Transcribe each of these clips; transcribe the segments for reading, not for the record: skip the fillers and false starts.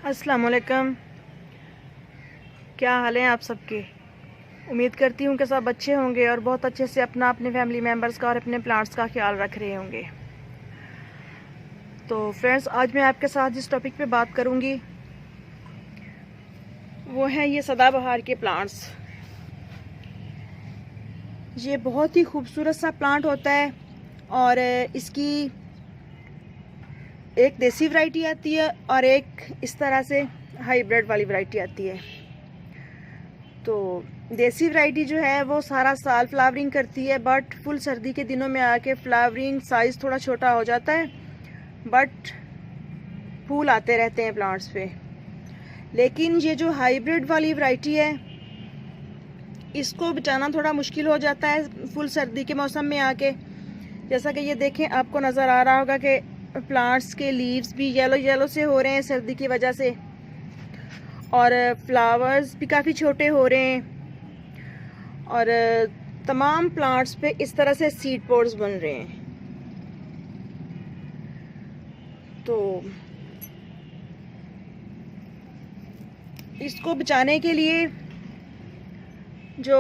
अस्सलाम वालेकुम। क्या हाल है आप सबके। उम्मीद करती हूँ कि सब अच्छे होंगे और बहुत अच्छे से अपने फैमिली मेम्बर्स का और अपने प्लांट्स का ख्याल रख रहे होंगे। तो फ्रेंड्स, आज मैं आपके साथ जिस टॉपिक पे बात करूँगी वो है ये सदाबहार के प्लांट्स। ये बहुत ही खूबसूरत सा प्लांट होता है और इसकी एक देसी वैरायटी आती है और एक इस तरह से हाइब्रिड वाली वैरायटी आती है। तो देसी वैरायटी जो है वो सारा साल फ्लावरिंग करती है, बट फुल सर्दी के दिनों में आके फ्लावरिंग साइज़ थोड़ा छोटा हो जाता है, बट फूल आते रहते हैं प्लांट्स पे। लेकिन ये जो हाइब्रिड वाली वैरायटी है इसको बचाना थोड़ा मुश्किल हो जाता है फुल सर्दी के मौसम में आके। जैसा कि ये देखें, आपको नज़र आ रहा होगा कि प्लांट्स के लीव्स भी येलो येलो से हो रहे हैं सर्दी की वजह से, और फ्लावर्स भी काफ़ी छोटे हो रहे हैं, और तमाम प्लांट्स पे इस तरह से सीड पोड्स बन रहे हैं। तो इसको बचाने के लिए जो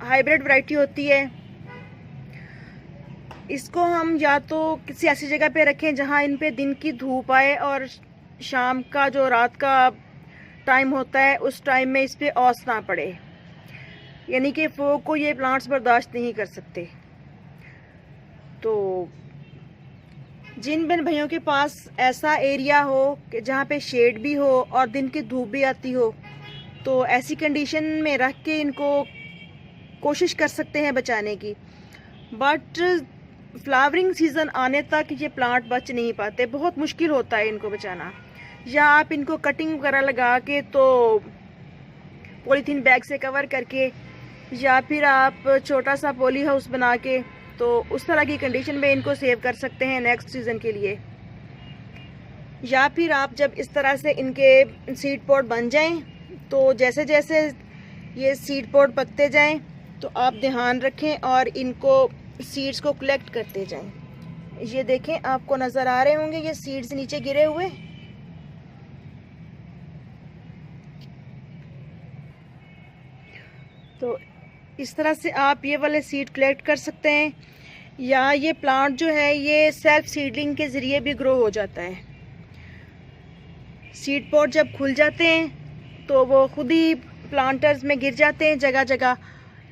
हाइब्रिड वैरायटी होती है इसको हम या तो किसी ऐसी जगह पे रखें जहाँ इन पे दिन की धूप आए और शाम का जो रात का टाइम होता है उस टाइम में इस पे ओस ना पड़े, यानी कि फोग को ये प्लांट्स बर्दाश्त नहीं कर सकते। तो जिन बहन भाइयों के पास ऐसा एरिया हो कि जहाँ पे शेड भी हो और दिन की धूप भी आती हो, तो ऐसी कंडीशन में रख के इनको कोशिश कर सकते हैं बचाने की। बट फ्लावरिंग सीज़न आने तक ये प्लांट बच नहीं पाते, बहुत मुश्किल होता है इनको बचाना। या आप इनको कटिंग वगैरह लगा के तो पॉलीथीन बैग से कवर करके, या फिर आप छोटा सा पॉली हाउस बना के, तो उस तरह की कंडीशन में इनको सेव कर सकते हैं नेक्स्ट सीज़न के लिए। या फिर आप जब इस तरह से इनके सीड पॉट बन जाएं, तो जैसे जैसे ये सीड पॉट पकते जाएं तो आप ध्यान रखें और इनको सीड्स को कलेक्ट करते जाएं। ये देखें, आपको नज़र आ रहे होंगे ये सीड्स नीचे गिरे हुए। तो इस तरह से आप ये वाले सीड कलेक्ट कर सकते हैं। या ये प्लांट जो है ये सेल्फ सीडलिंग के ज़रिए भी ग्रो हो जाता है। सीड पॉट जब खुल जाते हैं तो वो खुद ही प्लांटर्स में गिर जाते हैं जगह जगह।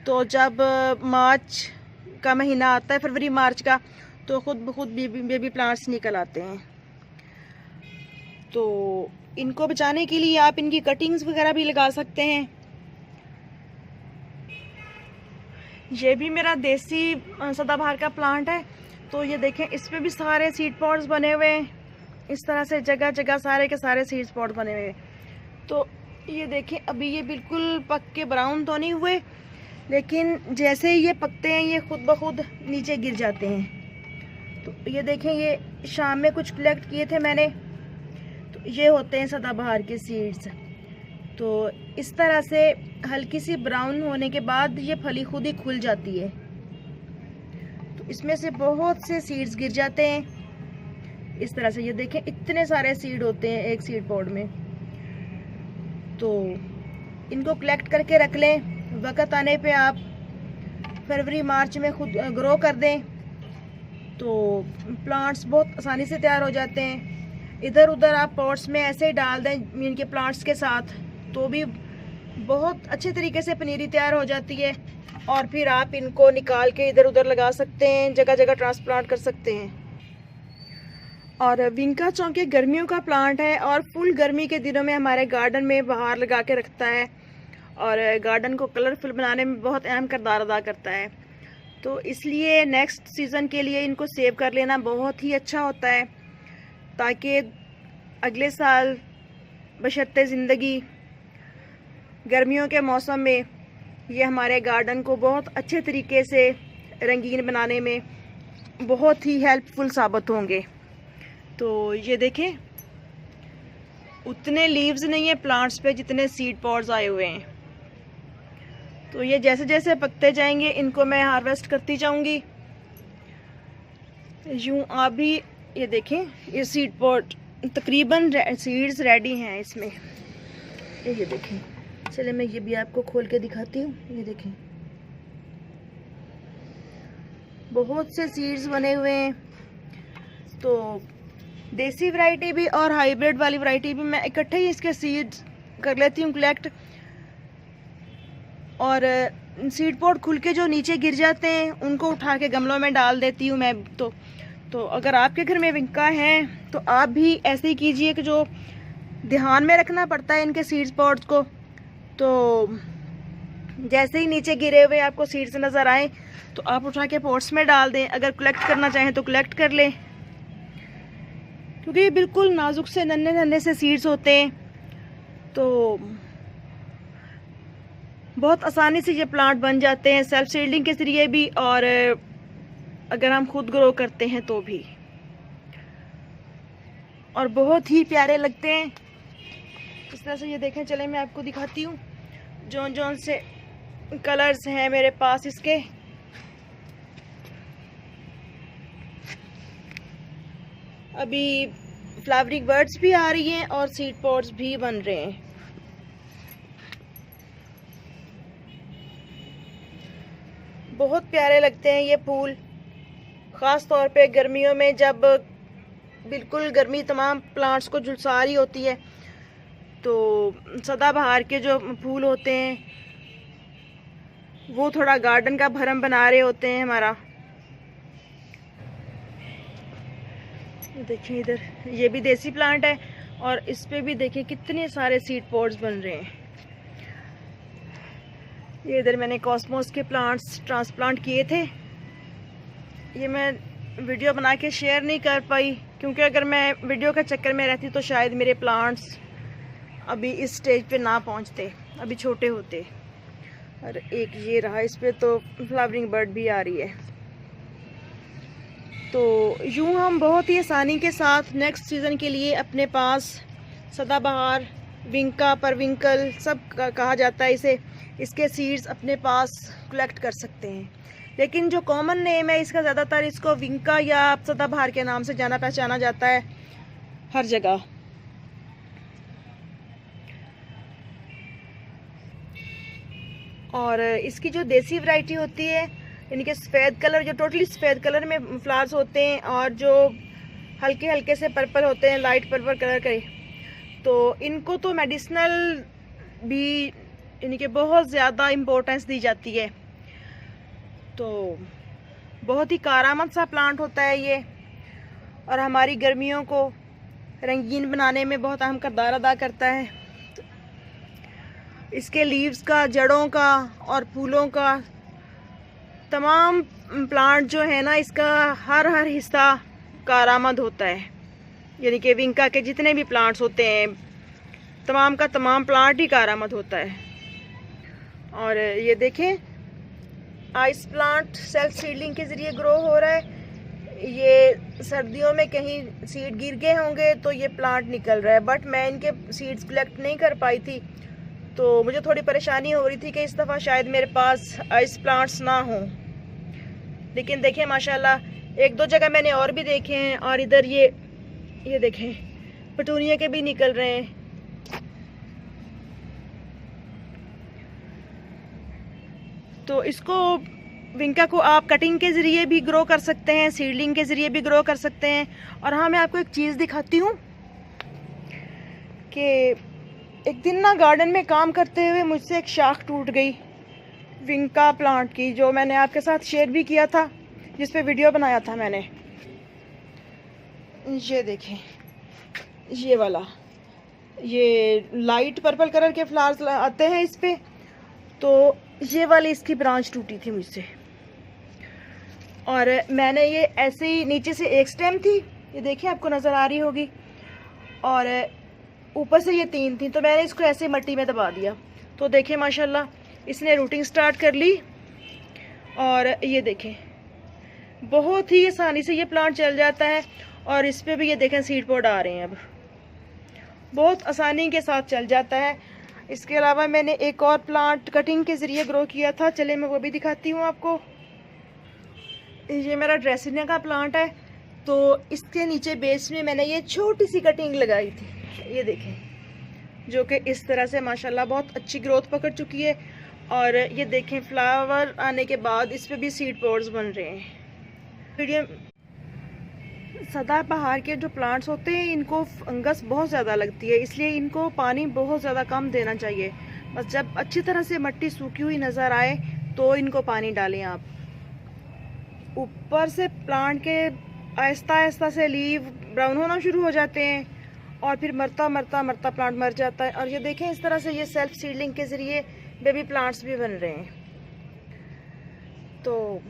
तो जब मार्च का महीना आता है, फरवरी मार्च का, तो खुद ब खुद बेबी प्लांट्स निकल आते हैं। तो इनको बचाने के लिए आप इनकी कटिंग्स वगैरह भी लगा सकते हैं। ये भी मेरा देसी सदाबहार का प्लांट है। तो ये देखें, इस पे भी सारे सीड पॉट्स बने हुए हैं, इस तरह से जगह जगह सारे के सारे सीड पॉट बने हुए हैं। तो ये देखें, अभी ये बिल्कुल पक के ब्राउन तो नहीं हुए, लेकिन जैसे ही ये पकते हैं ये खुद ब खुद नीचे गिर जाते हैं। तो ये देखें, ये शाम में कुछ कलेक्ट किए थे मैंने, तो ये होते हैं सदाबहार के सीड्स। तो इस तरह से हल्की सी ब्राउन होने के बाद ये फली खुद ही खुल जाती है। तो इसमें से बहुत से सीड्स गिर जाते हैं इस तरह से। ये देखें, इतने सारे सीड होते हैं एक सीड पॉड में। तो इनको कलेक्ट करके रख लें, वक्त आने पे आप फरवरी मार्च में खुद ग्रो कर दें तो प्लांट्स बहुत आसानी से तैयार हो जाते हैं। इधर उधर आप पॉट्स में ऐसे ही डाल दें इनके प्लांट्स के साथ, तो भी बहुत अच्छे तरीके से पनीरी तैयार हो जाती है। और फिर आप इनको निकाल के इधर उधर लगा सकते हैं, जगह जगह ट्रांसप्लांट कर सकते हैं। और विंका चौंके गर्मियों का प्लांट है और फुल गर्मी के दिनों में हमारे गार्डन में बाहर लगा के रखता है और गार्डन को कलरफुल बनाने में बहुत अहम किरदार अदा करता है। तो इसलिए नेक्स्ट सीज़न के लिए इनको सेव कर लेना बहुत ही अच्छा होता है, ताकि अगले साल बशर्ते ज़िंदगी गर्मियों के मौसम में ये हमारे गार्डन को बहुत अच्छे तरीके से रंगीन बनाने में बहुत ही हेल्पफुल साबित होंगे। तो ये देखें, उतने लीव्स नहीं है प्लांट्स पे जितने सीड पॉड्स आए हुए हैं। तो ये जैसे जैसे पकते जाएंगे इनको मैं हार्वेस्ट करती जाऊंगी। यूँ आप भी ये देखें, ये सीड पॉट तकरीबन सीड्स रेडी हैं इसमें। ये देखें, चले मैं ये भी आपको खोल के दिखाती हूँ। ये देखें, बहुत से सीड्स बने हुए हैं। तो देसी वैरायटी भी और हाइब्रिड वाली वैरायटी भी मैं इकट्ठे ही इसके सीड्स कर लेती हूँ कलेक्ट। और सीड पॉट खुल के जो नीचे गिर जाते हैं उनको उठा के गमलों में डाल देती हूँ मैं। तो अगर आपके घर में विंका हैं तो आप भी ऐसे ही कीजिए कि जो ध्यान में रखना पड़ता है इनके सीड्स पॉट्स को। तो जैसे ही नीचे गिरे हुए आपको सीड्स नज़र आए तो आप उठा के पॉट्स में डाल दें। अगर कलेक्ट करना चाहें तो कलेक्ट कर लें, क्योंकि ये बिल्कुल नाजुक से नन्हे नन्हे से सीड्स होते हैं। तो बहुत आसानी से ये प्लांट बन जाते हैं सेल्फ सीडिंग के ज़रिए भी, और अगर हम खुद ग्रो करते हैं तो भी, और बहुत ही प्यारे लगते हैं इस तरह से। ये देखें, चले मैं आपको दिखाती हूँ जौन जौन से कलर्स हैं मेरे पास इसके। अभी फ्लावरिंग बर्ड्स भी आ रही हैं और सीड पॉट्स भी बन रहे हैं। बहुत प्यारे लगते हैं ये फूल, ख़ास तौर पे गर्मियों में जब बिल्कुल गर्मी तमाम प्लांट्स को झुलसा रही होती है। तो सदाबहार के जो फूल होते हैं वो थोड़ा गार्डन का भरम बना रहे होते हैं हमारा। देखिए इधर ये भी देसी प्लांट है और इस पे भी देखिए कितने सारे सीड पॉट्स बन रहे हैं। ये इधर मैंने कॉस्मोस के प्लांट्स ट्रांसप्लांट किए थे। ये मैं वीडियो बना के शेयर नहीं कर पाई, क्योंकि अगर मैं वीडियो के चक्कर में रहती तो शायद मेरे प्लांट्स अभी इस स्टेज पे ना पहुंचते, अभी छोटे होते। और एक ये रहा, इस पे तो फ्लावरिंग बर्ड भी आ रही है। तो यूँ हम बहुत ही आसानी के साथ नेक्स्ट सीज़न के लिए अपने पास सदाबहार, विंका, परविंकल सब कहा जाता है इसे, इसके सीड्स अपने पास कलेक्ट कर सकते हैं। लेकिन जो कॉमन नेम है इसका, ज़्यादातर इसको विंका या सदाबहार के नाम से जाना पहचाना जाता है हर जगह। और इसकी जो देसी वैरायटी होती है, यानी कि सफ़ेद कलर, जो टोटली सफ़ेद कलर में फ्लावर्स होते हैं और जो हल्के हल्के से पर्पल होते हैं, लाइट पर्पल कलर के, तो इनको तो मेडिसिनल भी यानी कि बहुत ज़्यादा इम्पोर्टेंस दी जाती है। तो बहुत ही कारआमद सा प्लांट होता है ये, और हमारी गर्मियों को रंगीन बनाने में बहुत अहम किरदार अदा करता है। इसके लीव्स का, जड़ों का और फूलों का, तमाम प्लांट जो है ना, इसका हर हिस्सा कारआमद होता है। यानी कि विंका के जितने भी प्लांट्स होते हैं, तमाम का तमाम प्लांट ही कारआमद होता है। और ये देखें, आइस प्लांट सेल्फ सीडलिंग के ज़रिए ग्रो हो रहा है। ये सर्दियों में कहीं सीड गिर गए होंगे तो ये प्लांट निकल रहा है, बट मैं इनके सीड्स कलेक्ट नहीं कर पाई थी, तो मुझे थोड़ी परेशानी हो रही थी कि इस दफ़ा शायद मेरे पास आइस प्लांट्स ना हों। लेकिन देखें माशाल्लाह, एक दो जगह मैंने और भी देखे हैं। और इधर ये देखें, पटूनिया के भी निकल रहे हैं। तो इसको, विंका को आप कटिंग के ज़रिए भी ग्रो कर सकते हैं, सीडलिंग के ज़रिए भी ग्रो कर सकते हैं। और हाँ, मैं आपको एक चीज़ दिखाती हूँ कि एक दिन ना गार्डन में काम करते हुए मुझसे एक शाख टूट गई विंका प्लांट की, जो मैंने आपके साथ शेयर भी किया था, जिस पे वीडियो बनाया था मैंने। ये देखें, ये वाला, ये लाइट पर्पल कलर के फ्लावर्स आते हैं इस पे, तो ये वाली इसकी ब्रांच टूटी थी मुझसे। और मैंने ये ऐसे ही, नीचे से एक स्टेम थी, ये देखिए आपको नज़र आ रही होगी, और ऊपर से ये 3 थी, तो मैंने इसको ऐसे मट्टी में दबा दिया। तो देखिए माशाल्लाह, इसने रूटिंग स्टार्ट कर ली। और ये देखें, बहुत ही आसानी से ये प्लांट चल जाता है। और इस पे भी ये देखें सीड पॉड आ रहे हैं, अब बहुत आसानी के साथ चल जाता है। इसके अलावा मैंने एक और प्लांट कटिंग के ज़रिए ग्रो किया था, चले मैं वो भी दिखाती हूँ आपको। ये मेरा ड्रेसिनिया का प्लांट है। तो इसके नीचे बेस में मैंने ये छोटी सी कटिंग लगाई थी, ये देखें, जो कि इस तरह से माशाल्लाह बहुत अच्छी ग्रोथ पकड़ चुकी है। और ये देखें फ्लावर आने के बाद इस पे भी सीड पॉड्स बन रहे हैं। मीडियम सदाबहार के जो प्लांट्स होते हैं इनको फंगस बहुत ज़्यादा लगती है, इसलिए इनको पानी बहुत ज़्यादा कम देना चाहिए। बस जब अच्छी तरह से मिट्टी सूखी हुई नज़र आए तो इनको पानी डालें आप। ऊपर से प्लांट के आहिस्ता आहिस्ता से लीव ब्राउन होना शुरू हो जाते हैं और फिर मरता मरता मरता प्लांट मर जाता है। और ये देखें इस तरह से ये सेल्फ सीडलिंग के ज़रिए बेबी प्लांट्स भी बन रहे हैं। तो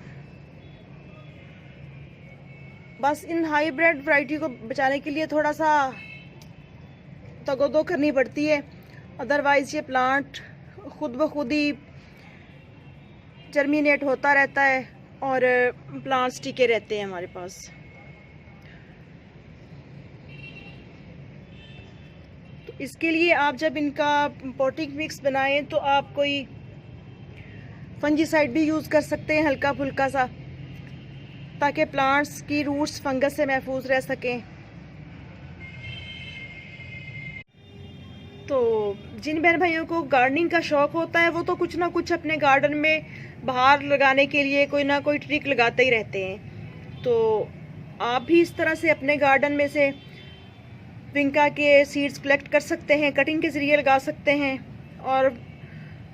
बस इन हाइब्रिड वैरायटी को बचाने के लिए थोड़ा सा तगोदो करनी पड़ती है, अदरवाइज़ ये प्लांट खुद ब खुद ही जर्मिनेट होता रहता है और प्लांट्स टिके रहते हैं हमारे पास। तो इसके लिए आप जब इनका पॉटिंग मिक्स बनाएं तो आप कोई फंजीसाइड भी यूज़ कर सकते हैं हल्का फुल्का सा, ताकि प्लांट्स की रूट्स फंगस से महफूज रह सकें। तो जिन बहन भाइयों को गार्डनिंग का शौक़ होता है वो तो कुछ ना कुछ अपने गार्डन में बाहर लगाने के लिए कोई ना कोई ट्रिक लगाते ही रहते हैं। तो आप भी इस तरह से अपने गार्डन में से विंका के सीड्स कलेक्ट कर सकते हैं, कटिंग के ज़रिए लगा सकते हैं और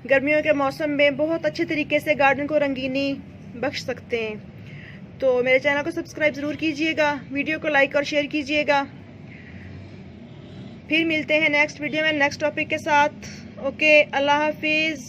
गर्मियों के मौसम में बहुत अच्छे तरीके से गार्डन को रंगीनी बख्श सकते हैं। तो मेरे चैनल को सब्सक्राइब ज़रूर कीजिएगा, वीडियो को लाइक और शेयर कीजिएगा। फिर मिलते हैं नेक्स्ट वीडियो में नेक्स्ट टॉपिक के साथ। ओके, अल्लाह हाफिज़।